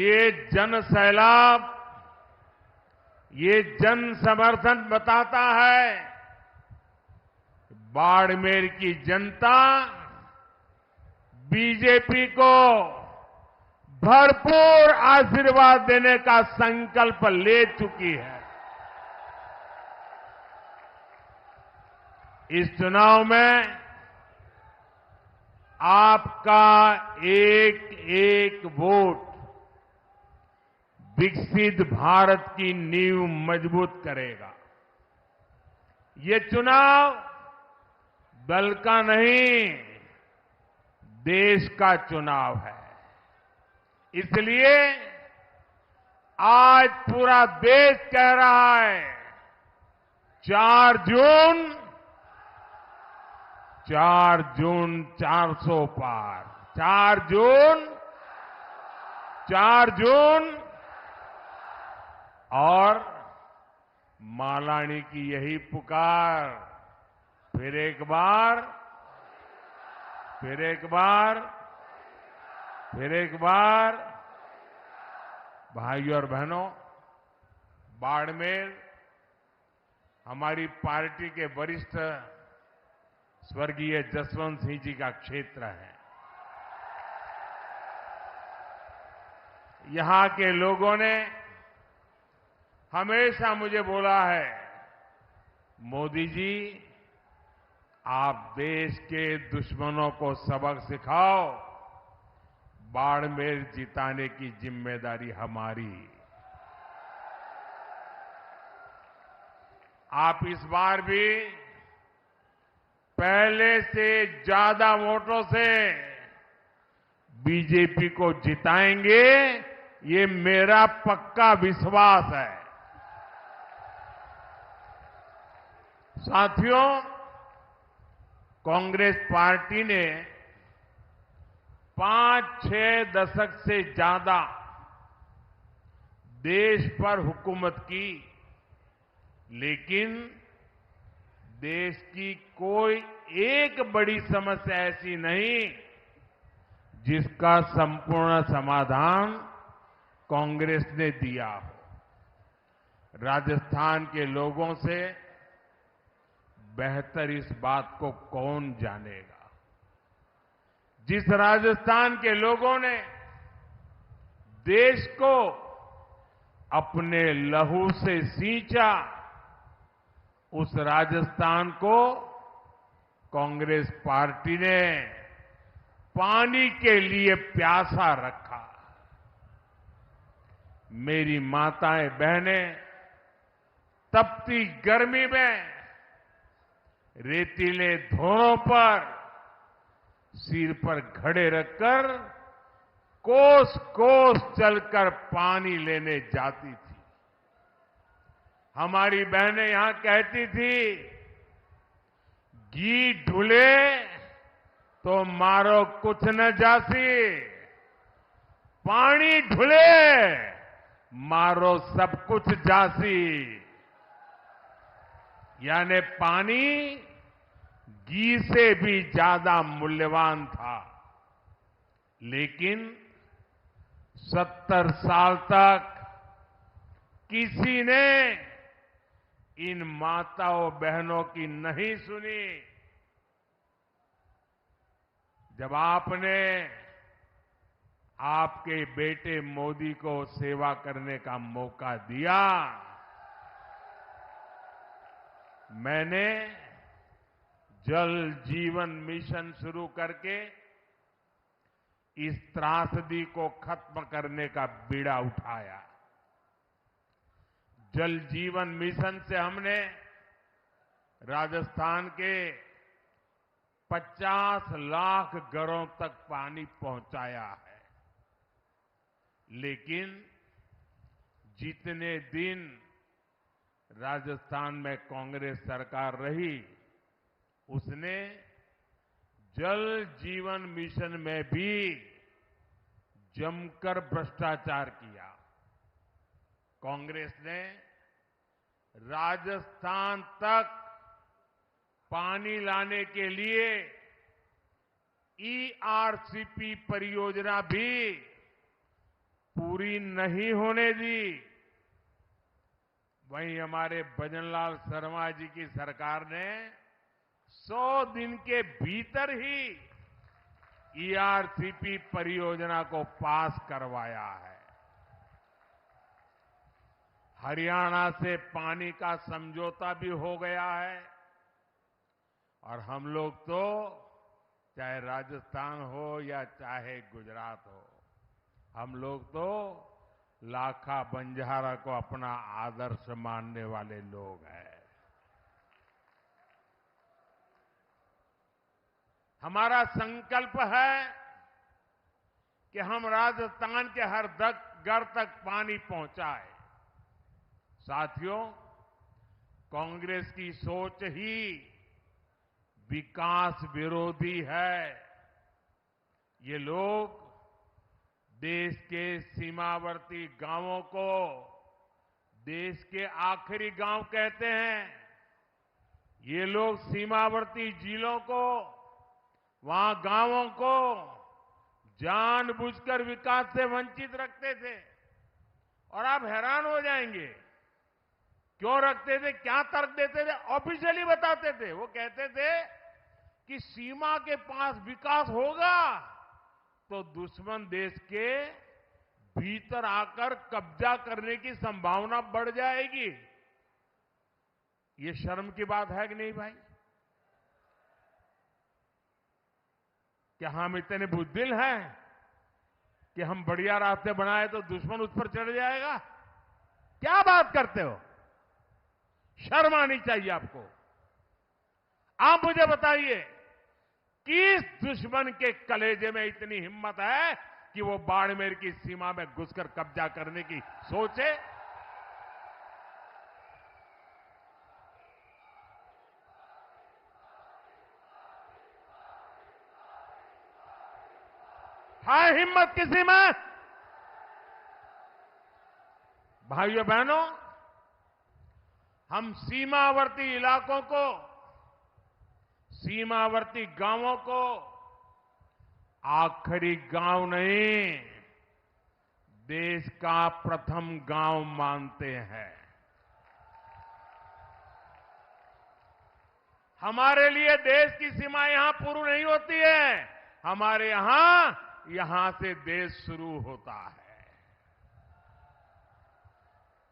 ये जन सैलाब, ये जन समर्थन बताता है बाड़मेर की जनता बीजेपी को भरपूर आशीर्वाद देने का संकल्प ले चुकी है। इस चुनाव में आपका एक एक वोट विकसित भारत की नींव मजबूत करेगा। ये चुनाव दल का नहीं, देश का चुनाव है। इसलिए आज पूरा देश कह रहा है 4 जून 400 पार, 4 जून और मालानी की यही पुकार, फिर एक बार, भाइयों और बहनों, बाड़मेर हमारी पार्टी के वरिष्ठ स्वर्गीय जसवंत सिंह जी का क्षेत्र है। यहां के लोगों ने हमेशा मुझे बोला है, मोदी जी आप देश के दुश्मनों को सबक सिखाओ, बाड़मेर जिताने की जिम्मेदारी हमारी। आप इस बार भी पहले से ज्यादा वोटों से बीजेपी को जिताएंगे, ये मेरा पक्का विश्वास है। साथियों, कांग्रेस पार्टी ने 5-6 दशक से ज्यादा देश पर हुकूमत की, लेकिन देश की कोई एक बड़ी समस्या ऐसी नहीं जिसका संपूर्ण समाधान कांग्रेस ने दिया हो। राजस्थान के लोगों से बेहतर इस बात को कौन जानेगा। जिस राजस्थान के लोगों ने देश को अपने लहू से सींचा, उस राजस्थान को कांग्रेस पार्टी ने पानी के लिए प्यासा रखा। मेरी माताएं बहनें तपती गर्मी में रेतीले धोरों पर सिर पर घड़े रखकर कोस कोस चलकर पानी लेने जाती थी। हमारी बहनें यहां कहती थी, घी ढुले तो मारो कुछ न जासी, पानी ढुले मारो सब कुछ जासी। यानी पानी घी से भी ज्यादा मूल्यवान था। लेकिन 70 साल तक किसी ने इन माताओं बहनों की नहीं सुनी। जब आपने आपके बेटे मोदी को सेवा करने का मौका दिया, मैंने जल जीवन मिशन शुरू करके इस त्रासदी को खत्म करने का बीड़ा उठाया। जल जीवन मिशन से हमने राजस्थान के 50 लाख घरों तक पानी पहुंचाया है। लेकिन जितने दिन राजस्थान में कांग्रेस सरकार रही, उसने जल जीवन मिशन में भी जमकर भ्रष्टाचार किया। कांग्रेस ने राजस्थान तक पानी लाने के लिए ईआरसीपी परियोजना भी पूरी नहीं होने दी। वहीं हमारे भजनलाल शर्मा जी की सरकार ने 100 दिन के भीतर ही ईआरसीपी परियोजना को पास करवाया है। हरियाणा से पानी का समझौता भी हो गया है और हम लोग तो चाहे राजस्थान हो या चाहे गुजरात हो, हम लोग तो लाखा बंजारा को अपना आदर्श मानने वाले लोग हैं। हमारा संकल्प है कि हम राजस्थान के हर घर तक पानी पहुंचाए। साथियों, कांग्रेस की सोच ही विकास विरोधी है। ये लोग देश के सीमावर्ती गांवों को देश के आखिरी गांव कहते हैं। ये लोग सीमावर्ती जिलों को, वहां गांवों को जानबूझकर विकास से वंचित रखते थे। और आप हैरान हो जाएंगे, क्यों रखते थे, क्या तर्क देते थे। ऑफिशियली बताते थे, वो कहते थे कि सीमा के पास विकास होगा तो दुश्मन देश के भीतर आकर कब्जा करने की संभावना बढ़ जाएगी। ये शर्म की बात है कि नहीं भाई? क्या हम इतने बुद्धिल हैं कि हम बढ़िया रास्ते बनाए तो दुश्मन उस पर चढ़ जाएगा? क्या बात करते हो? शर्म आनी चाहिए आपको। आप मुझे बताइए, किस दुश्मन के कलेजे में इतनी हिम्मत है कि वो बाड़मेर की सीमा में घुसकर कब्जा करने की सोचे? है हिम्मत किसी में? भाइयों बहनों, हम सीमावर्ती इलाकों को, सीमावर्ती गांवों को आखिरी गांव नहीं, देश का प्रथम गांव मानते हैं। हमारे लिए देश की सीमा यहां पूरी नहीं होती है, हमारे यहां से देश शुरू होता है।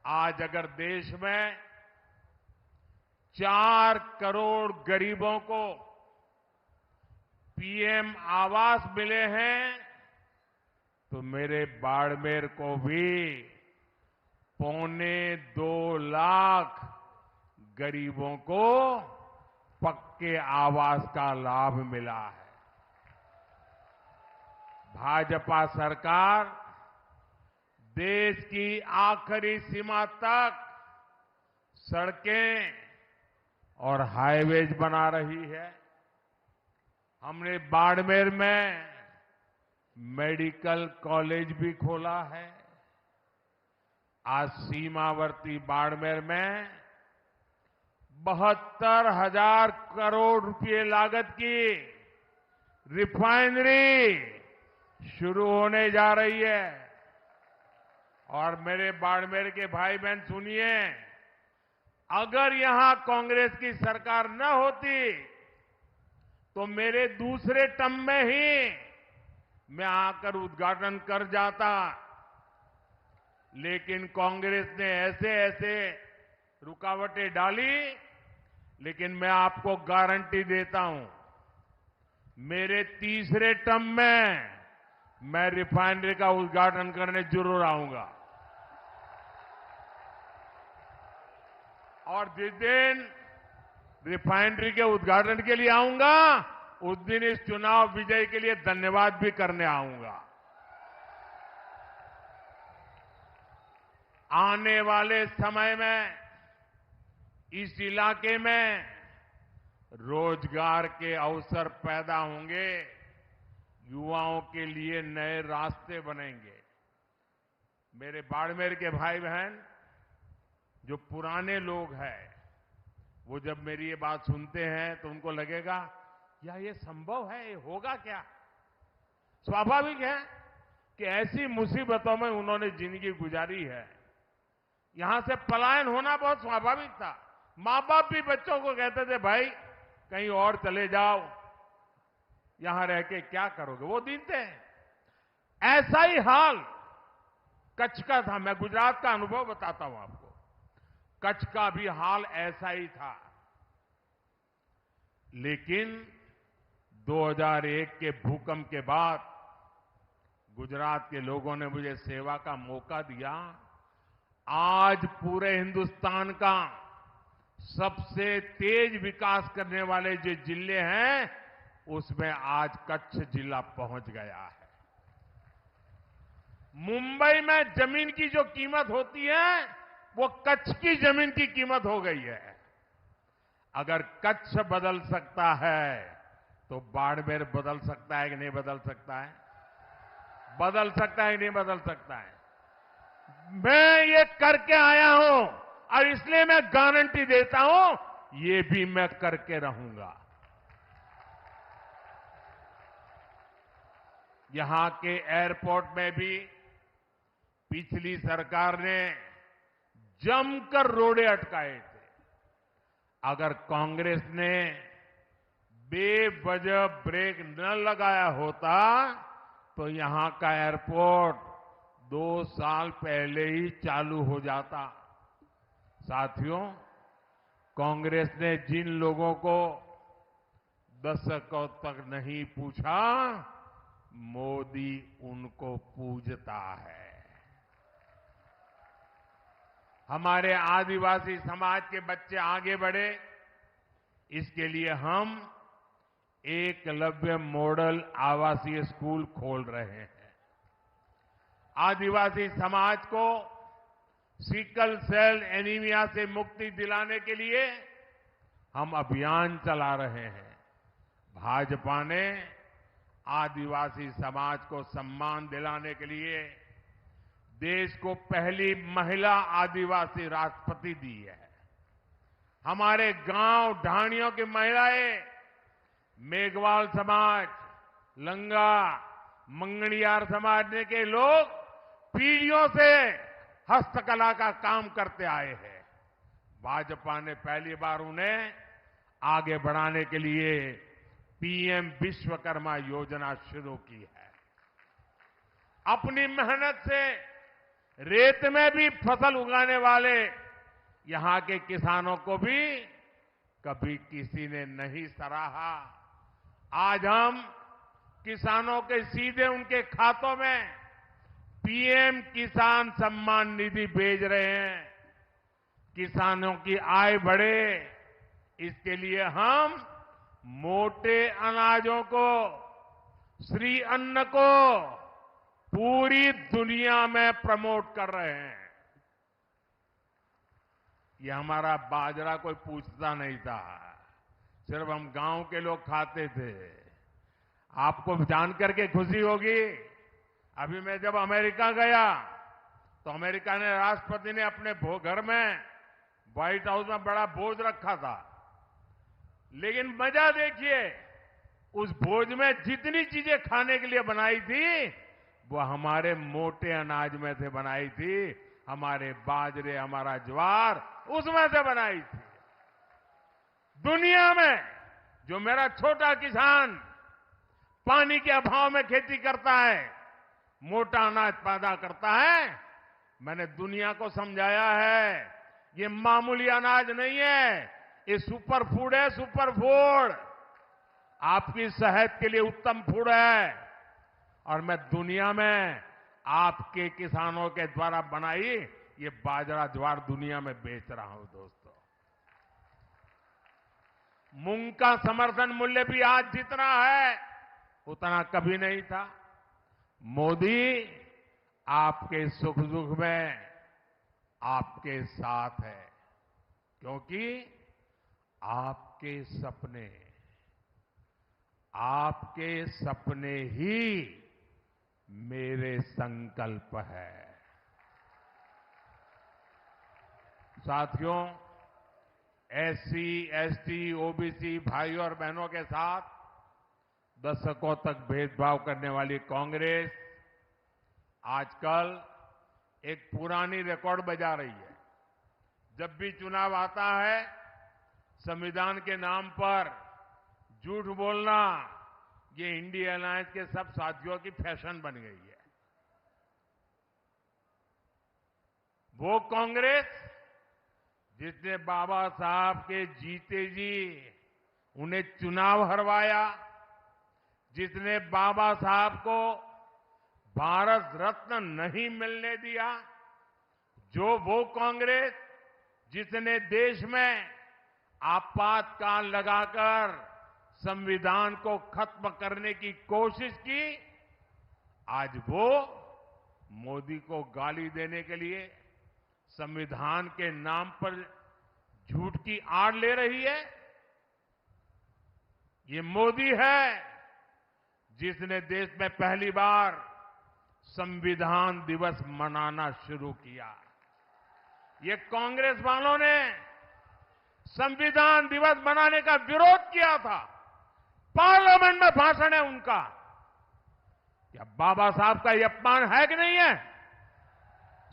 आज अगर देश में 4 करोड़ गरीबों को पीएम आवास मिले हैं, तो मेरे बाड़मेर को भी 2.25 लाख गरीबों को पक्के आवास का लाभ मिला है। भाजपा सरकार देश की आखिरी सीमा तक सड़कें और हाईवेज बना रही है। हमने बाड़मेर में मेडिकल कॉलेज भी खोला है। आज सीमावर्ती बाड़मेर में 72,000 करोड़ रुपए लागत की रिफाइनरी शुरू होने जा रही है। और मेरे बाड़मेर के भाई बहन सुनिए, अगर यहां कांग्रेस की सरकार न होती तो मेरे दूसरे टर्म में ही मैं आकर उद्घाटन कर जाता। लेकिन कांग्रेस ने ऐसे ऐसे रुकावटें डाली, लेकिन मैं आपको गारंटी देता हूं, मेरे तीसरे टर्म में मैं रिफाइनरी का उद्घाटन करने जरूर आऊंगा। और जिस दिन रिफाइनरी के उद्घाटन के लिए आऊंगा, उस दिन इस चुनाव विजय के लिए धन्यवाद भी करने आऊंगा। आने वाले समय में इस इलाके में रोजगार के अवसर पैदा होंगे, युवाओं के लिए नए रास्ते बनेंगे। मेरे बाड़मेर के भाई बहन जो पुराने लोग हैं, वो जब मेरी ये बात सुनते हैं तो उनको लगेगा, या ये संभव है, ये होगा क्या? स्वाभाविक है, कि ऐसी मुसीबतों में उन्होंने जिंदगी गुजारी है। यहां से पलायन होना बहुत स्वाभाविक था। मां बाप भी बच्चों को कहते थे, भाई कहीं और चले जाओ, यहां रह के क्या करोगे। वो दिन थे। ऐसा ही हाल कच्छ का था। मैं गुजरात का अनुभव बताता हूं आपको। कच्छ का भी हाल ऐसा ही था। लेकिन 2001 के भूकंप के बाद गुजरात के लोगों ने मुझे सेवा का मौका दिया। आज पूरे हिंदुस्तान का सबसे तेज विकास करने वाले जो जिले हैं, उसमें आज कच्छ जिला पहुंच गया है। मुंबई में जमीन की जो कीमत होती है, वो कच्छ की जमीन की कीमत हो गई है। अगर कच्छ बदल सकता है तो बाड़मेर बदल सकता है कि नहीं बदल सकता है? बदल सकता है कि नहीं बदल सकता है? मैं ये करके आया हूं और इसलिए मैं गारंटी देता हूं, ये भी मैं करके रहूंगा। यहां के एयरपोर्ट में भी पिछली सरकार ने जमकर रोड़े अटकाए थे। अगर कांग्रेस ने बेवजह ब्रेक न लगाया होता तो यहां का एयरपोर्ट 2 साल पहले ही चालू हो जाता। साथियों, कांग्रेस ने जिन लोगों को दशकों तक नहीं पूछा, मोदी उनको पूजता है। हमारे आदिवासी समाज के बच्चे आगे बढ़े, इसके लिए हम एकलव्य मॉडल आवासीय स्कूल खोल रहे हैं। आदिवासी समाज को सिकल सेल एनीमिया से मुक्ति दिलाने के लिए हम अभियान चला रहे हैं। भाजपा ने आदिवासी समाज को सम्मान दिलाने के लिए देश को पहली महिला आदिवासी राष्ट्रपति दी है। हमारे गांव ढाणियों की महिलाएं, मेघवाल समाज, लंगा, मंगणियार समाज के लोग पीढ़ियों से हस्तकला का काम करते आए हैं। भाजपा ने पहली बार उन्हें आगे बढ़ाने के लिए पीएम विश्वकर्मा योजना शुरू की है। अपनी मेहनत से रेत में भी फसल उगाने वाले यहां के किसानों को भी कभी किसी ने नहीं सराहा। आज हम किसानों के सीधे उनके खातों में पीएम किसान सम्मान निधि भेज रहे हैं। किसानों की आय बढ़े, इसके लिए हम मोटे अनाजों को, श्री अन्न को पूरी दुनिया में प्रमोट कर रहे हैं। ये हमारा बाजरा कोई पूछता नहीं था, सिर्फ हम गांव के लोग खाते थे। आपको जानकर के खुशी होगी, अभी मैं जब अमेरिका गया तो अमेरिका ने राष्ट्रपति ने अपने घर में व्हाइट हाउस में बड़ा भोज रखा था। लेकिन मजा देखिए, उस भोज में जितनी चीजें खाने के लिए बनाई थी, वो हमारे मोटे अनाज में से बनाई थी। हमारे बाजरे, हमारा ज्वार, उसमें से बनाई थी। दुनिया में जो मेरा छोटा किसान पानी के अभाव में खेती करता है, मोटा अनाज पैदा करता है, मैंने दुनिया को समझाया है ये मामूली अनाज नहीं है, ये सुपर फूड है, सुपर फूड। आपकी सेहत के लिए उत्तम फूड है। और मैं दुनिया में आपके किसानों के द्वारा बनाई ये बाजरा ज्वार दुनिया में बेच रहा हूं। दोस्तों, मूंग का समर्थन मूल्य भी आज जितना है उतना कभी नहीं था। मोदी आपके सुख दुख में आपके साथ है, क्योंकि आपके सपने ही मेरे संकल्प है। साथियों, एससी, एसटी, ओबीसी भाइयों और बहनों के साथ दशकों तक भेदभाव करने वाली कांग्रेस आजकल एक पुरानी रिकॉर्ड बजा रही है। जब भी चुनाव आता है, संविधान के नाम पर झूठ बोलना, ये इंडिया अलायंस के सब साथियों की फैशन बन गई है। वो कांग्रेस जिसने बाबा साहब के जीते जी उन्हें चुनाव हरवाया, जिसने बाबा साहब को भारत रत्न नहीं मिलने दिया, जो वो कांग्रेस जिसने देश में आपातकाल लगाकर संविधान को खत्म करने की कोशिश की, आज वो मोदी को गाली देने के लिए संविधान के नाम पर झूठ की आड़ ले रही है। ये मोदी है जिसने देश में पहली बार संविधान दिवस मनाना शुरू किया। ये कांग्रेस वालों ने संविधान दिवस मनाने का विरोध किया था। पार्लियामेंट में भाषण है उनका। क्या बाबा साहब का ये अपमान है कि नहीं है?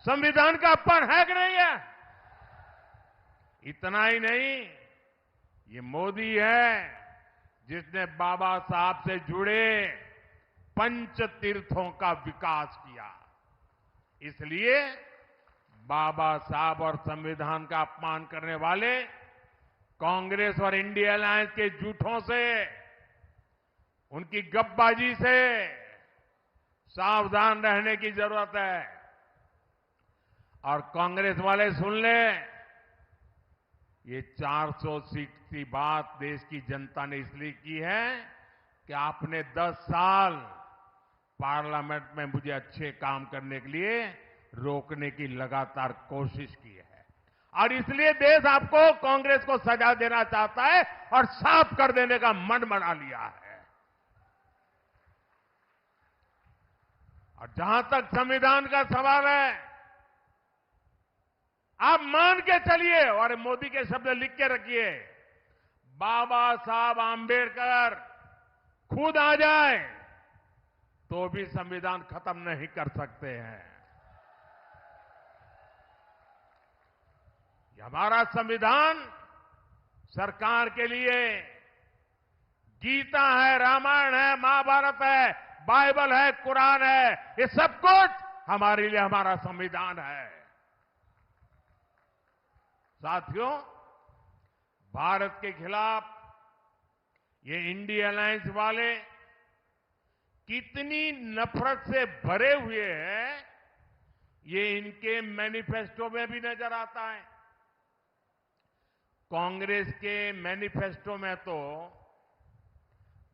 संविधान का अपमान है कि नहीं है? इतना ही नहीं, ये मोदी है जिसने बाबा साहब से जुड़े पंच तीर्थों का विकास किया। इसलिए बाबा साहब और संविधान का अपमान करने वाले कांग्रेस और इंडिया अलायंस के झूठों से, उनकी गपबाजी से सावधान रहने की जरूरत है। और कांग्रेस वाले सुन लें, ये 400 सीट की बात देश की जनता ने इसलिए की है कि आपने 10 साल पार्लियामेंट में मुझे अच्छे काम करने के लिए रोकने की लगातार कोशिश की है। और इसलिए देश आपको, कांग्रेस को सजा देना चाहता है और साफ कर देने का मन बना लिया है। और जहां तक संविधान का सवाल है, आप मान के चलिए और मोदी के शब्द लिख के रखिए, बाबा साहब आंबेडकर खुद आ जाए तो भी संविधान खत्म नहीं कर सकते हैं। ये हमारा संविधान सरकार के लिए गीता है, रामायण है, महाभारत है, बाइबल है, कुरान है, ये सब कुछ हमारे लिए हमारा संविधान है। साथियों, भारत के खिलाफ ये इंडिया अलायंस वाले कितनी नफरत से भरे हुए हैं, ये इनके मैनिफेस्टो में भी नजर आता है। कांग्रेस के मैनिफेस्टो में तो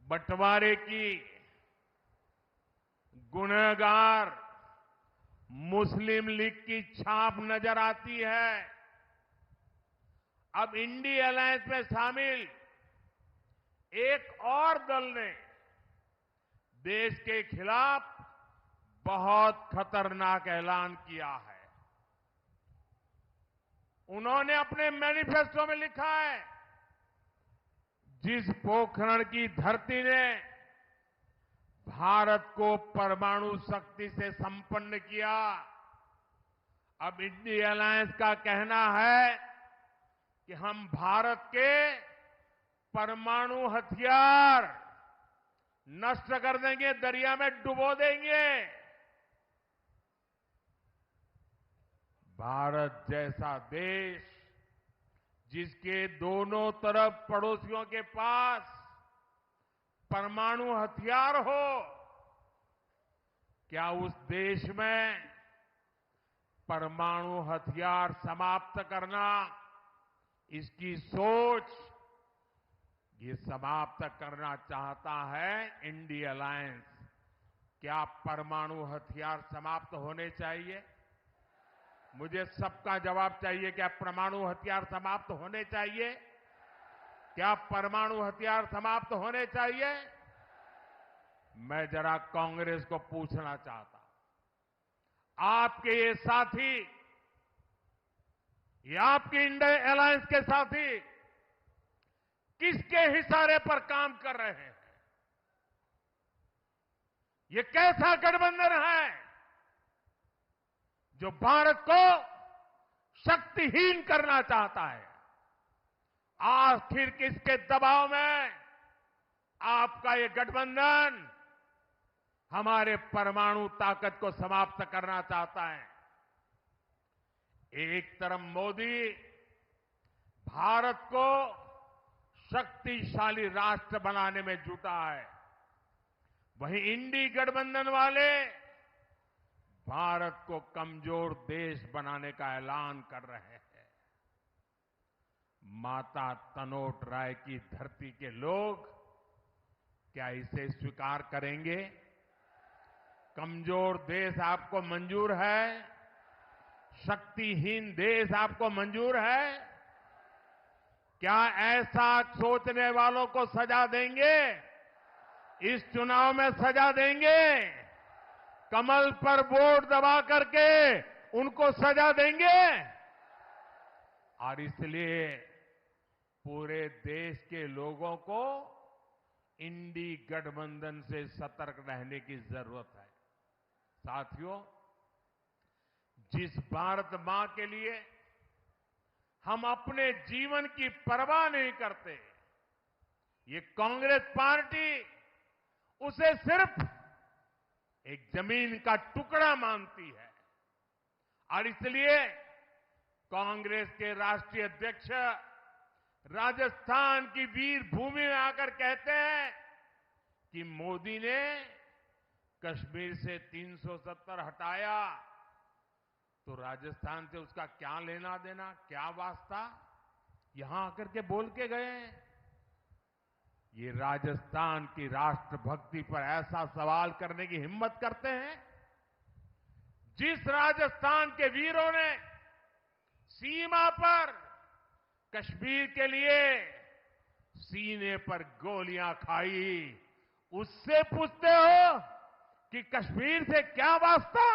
बंटवारे की, गुनहगार मुस्लिम लीग की छाप नजर आती है। अब इंडिया अलायंस में शामिल एक और दल ने देश के खिलाफ बहुत खतरनाक ऐलान किया है। उन्होंने अपने मैनिफेस्टो में लिखा है, जिस पोखरण की धरती ने भारत को परमाणु शक्ति से संपन्न किया, अब इंडिया अलायंस का कहना है कि हम भारत के परमाणु हथियार नष्ट कर देंगे, दरिया में डुबो देंगे। भारत जैसा देश जिसके दोनों तरफ पड़ोसियों के पास परमाणु हथियार हो, क्या उस देश में परमाणु हथियार समाप्त करना, इसकी सोच ये समाप्त करना चाहता है इंडिया अलायंस। क्या परमाणु हथियार समाप्त होने चाहिए? मुझे सबका जवाब चाहिए। क्या परमाणु हथियार समाप्त होने चाहिए? क्या परमाणु हथियार समाप्त होने चाहिए? मैं जरा कांग्रेस को पूछना चाहता, आपके ये साथी, ये आपके इंडिया अलायंस के साथी किसके इशारे पर काम कर रहे हैं? ये कैसा गठबंधन है जो भारत को शक्तिहीन करना चाहता है। आखिर किसके दबाव में आपका ये गठबंधन हमारे परमाणु ताकत को समाप्त करना चाहता है। एक तरफ मोदी भारत को शक्तिशाली राष्ट्र बनाने में जुटा है, वहीं इंडी गठबंधन वाले भारत को कमजोर देश बनाने का ऐलान कर रहे हैं। माता तनोट राय की धरती के लोग क्या इसे स्वीकार करेंगे? कमजोर देश आपको मंजूर है? शक्तिहीन देश आपको मंजूर है? क्या ऐसा सोचने वालों को सजा देंगे? इस चुनाव में सजा देंगे? कमल पर वोट दबा करके उनको सजा देंगे? और इसलिए पूरे देश के लोगों को इंडी गठबंधन से सतर्क रहने की जरूरत है। साथियों, जिस भारत मां के लिए हम अपने जीवन की परवाह नहीं करते, ये कांग्रेस पार्टी उसे सिर्फ एक जमीन का टुकड़ा मानती है। और इसलिए कांग्रेस के राष्ट्रीय अध्यक्ष राजस्थान की वीर भूमि में आकर कहते हैं कि मोदी ने कश्मीर से 370 हटाया तो राजस्थान से उसका क्या लेना देना, क्या वास्ता, यहां आकर के बोल के गए। ये राजस्थान की राष्ट्रभक्ति पर ऐसा सवाल करने की हिम्मत करते हैं। जिस राजस्थान के वीरों ने सीमा पर कश्मीर के लिए सीने पर गोलियां खाई, उससे पूछते हो कि कश्मीर से क्या वास्ता?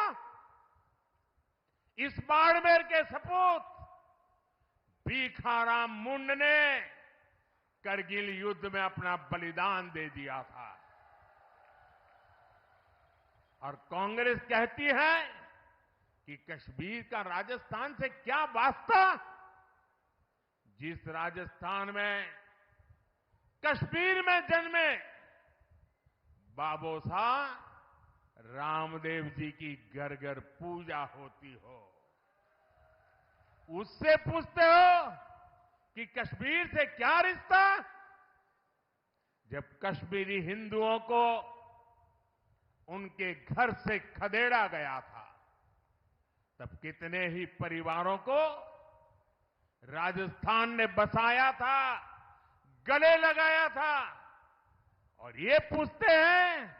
इस बाड़मेर के सपूत भीखाराम मुंड ने करगिल युद्ध में अपना बलिदान दे दिया था। और कांग्रेस कहती है कि कश्मीर का राजस्थान से क्या वास्ता? जिस राजस्थान में कश्मीर में जन्मे बाबोसा रामदेव जी की घर घर पूजा होती हो, उससे पूछते हो कि कश्मीर से क्या रिश्ता? जब कश्मीरी हिंदुओं को उनके घर से खदेड़ा गया था, तब कितने ही परिवारों को राजस्थान ने बसाया था, गले लगाया था। और ये पूछते हैं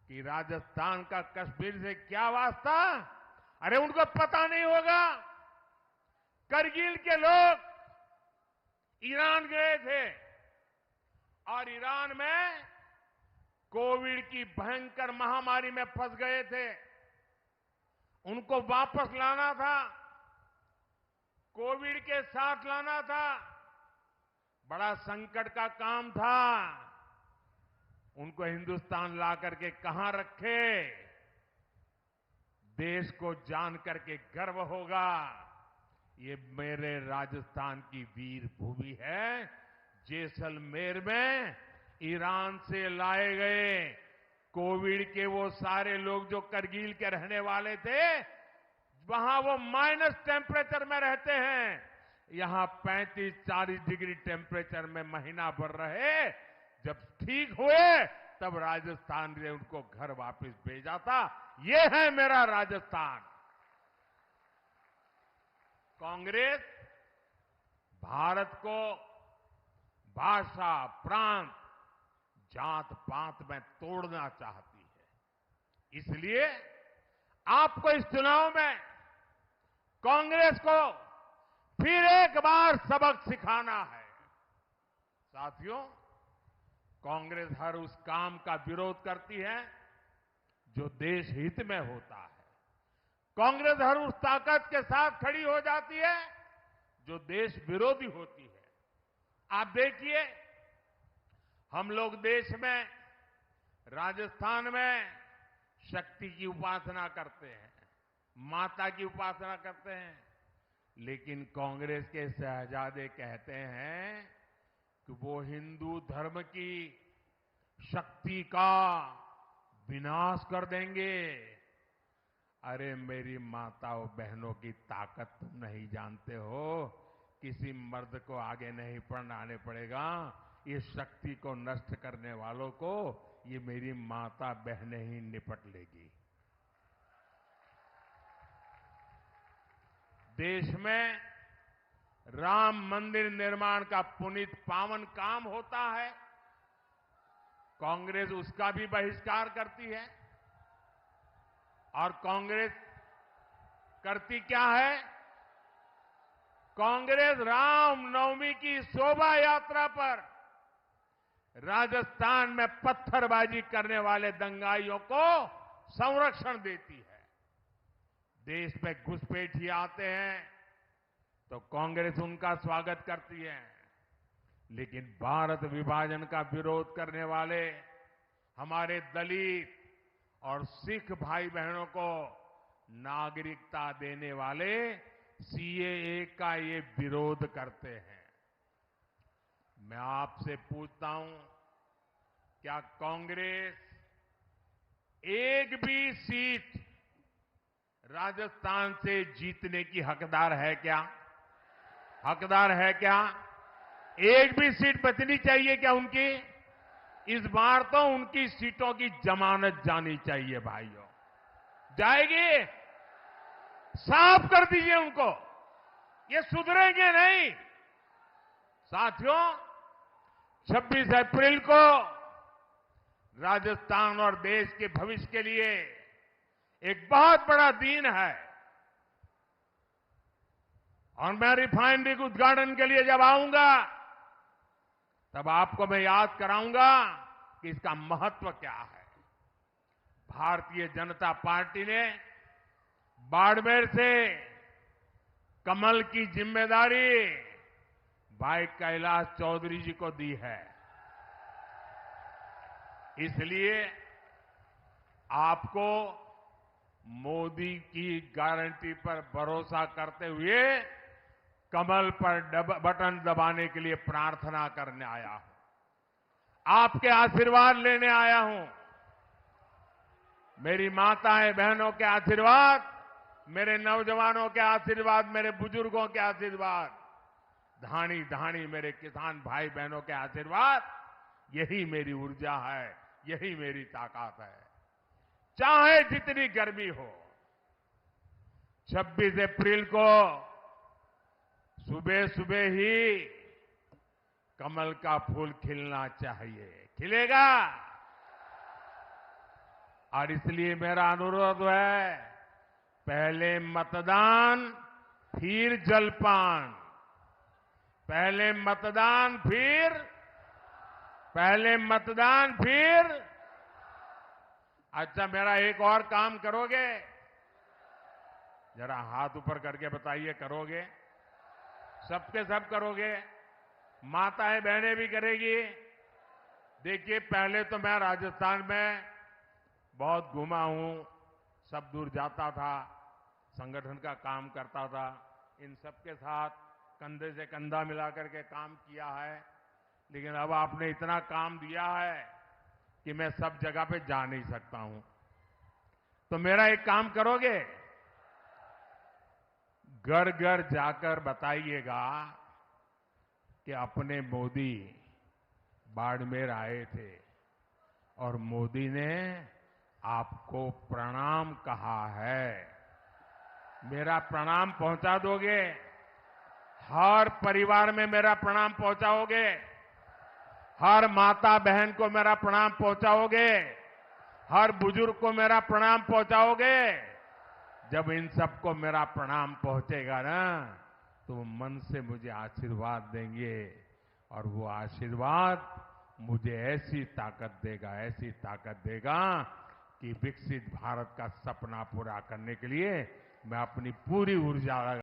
कि राजस्थान का कश्मीर से क्या वास्ता? अरे उनको पता नहीं होगा, करगिल के लोग ईरान गए थे और ईरान में कोविड की भयंकर महामारी में फंस गए थे। उनको वापस लाना था, कोविड के साथ लाना था, बड़ा संकट का काम था। उनको हिंदुस्तान ला करके कहां रखे? देश को जान करके गर्व होगा, ये मेरे राजस्थान की वीर भूमि है। जैसलमेर में ईरान से लाए गए कोविड के वो सारे लोग जो करगिल के रहने वाले थे, वहां वो माइनस टेम्परेचर में रहते हैं, यहां 35-40 डिग्री टेम्परेचर में महीना भर रहे। जब ठीक हुए तब राजस्थान ने उनको घर वापस भेजा था। ये है मेरा राजस्थान। कांग्रेस भारत को भाषा, प्रांत, जात पात में तोड़ना चाहती है। इसलिए आपको इस चुनाव में कांग्रेस को फिर एक बार सबक सिखाना है। साथियों, कांग्रेस हर उस काम का विरोध करती है जो देश हित में होता है। कांग्रेस हर उस ताकत के साथ खड़ी हो जाती है जो देश विरोधी होती है। आप देखिए, हम लोग देश में, राजस्थान में शक्ति की उपासना करते हैं, माता की उपासना करते हैं। लेकिन कांग्रेस के शहजादे कहते हैं कि वो हिंदू धर्म की शक्ति का विनाश कर देंगे। अरे मेरी माताओं बहनों की ताकत तुम नहीं जानते हो। किसी मर्द को आगे नहीं बढ़ाने पड़ेगा। इस शक्ति को नष्ट करने वालों को ये मेरी माता बहनें ही निपट लेगी। देश में राम मंदिर निर्माण का पुनीत पावन काम होता है, कांग्रेस उसका भी बहिष्कार करती है। और कांग्रेस करती क्या है? कांग्रेस रामनवमी की शोभा यात्रा पर राजस्थान में पत्थरबाजी करने वाले दंगाइयों को संरक्षण देती है। देश में घुसपैठिए आते हैं तो कांग्रेस उनका स्वागत करती है। लेकिन भारत विभाजन का विरोध करने वाले हमारे दलित और सिख भाई बहनों को नागरिकता देने वाले सीएए का ये विरोध करते हैं। मैं आपसे पूछता हूं, क्या कांग्रेस एक भी सीट राजस्थान से जीतने की हकदार है क्या? हकदार है क्या? एक भी सीट बचनी चाहिए क्या उनकी? इस बार तो उनकी सीटों की जमानत जानी चाहिए भाइयों। जाएगी? साफ कर दीजिए उनको, ये सुधरेंगे नहीं। साथियों, 26 अप्रैल को राजस्थान और देश के भविष्य के लिए एक बहुत बड़ा दिन है। और मैं रिफाइनरी के उद्घाटन के लिए जब आऊंगा तब आपको मैं याद कराऊंगा कि इसका महत्व क्या है। भारतीय जनता पार्टी ने बाड़मेर से कमल की जिम्मेदारी भाई कैलाश चौधरी जी को दी है। इसलिए आपको मोदी की गारंटी पर भरोसा करते हुए कमल पर बटन दबाने के लिए प्रार्थना करने आया हूं। आपके आशीर्वाद लेने आया हूं। मेरी माताएं बहनों के आशीर्वाद, मेरे नौजवानों के आशीर्वाद, मेरे बुजुर्गों के आशीर्वाद, धानी धानी मेरे किसान भाई बहनों के आशीर्वाद, यही मेरी ऊर्जा है, यही मेरी ताकत है। चाहे जितनी गर्मी हो, 26 अप्रैल को सुबह सुबह ही कमल का फूल खिलना चाहिए। खिलेगा? और इसलिए मेरा अनुरोध है, पहले मतदान फिर जलपान। पहले मतदान फिर अच्छा, मेरा एक और काम करोगे? जरा हाथ ऊपर करके बताइए, करोगे? सबके सब करोगे? माताएं बहनें भी करेगी? देखिए, पहले तो मैं राजस्थान में बहुत घूमा हूं, सब दूर जाता था, संगठन का काम करता था, इन सबके साथ कंधे से कंधा मिलाकर के काम किया है। लेकिन अब आपने इतना काम दिया है कि मैं सब जगह पे जा नहीं सकता हूं। तो मेरा एक काम करोगे? घर घर जाकर बताइएगा कि अपने मोदी बाड़मेर आए थे और मोदी ने आपको प्रणाम कहा है। मेरा प्रणाम पहुंचा दोगे? हर परिवार में मेरा प्रणाम पहुंचाओगे? हर माता बहन को मेरा प्रणाम पहुंचाओगे? हर बुजुर्ग को मेरा प्रणाम पहुंचाओगे? जब इन सबको मेरा प्रणाम पहुंचेगा ना, तो वो मन से मुझे आशीर्वाद देंगे और वो आशीर्वाद मुझे ऐसी ताकत देगा कि विकसित भारत का सपना पूरा करने के लिए मैं अपनी पूरी ऊर्जा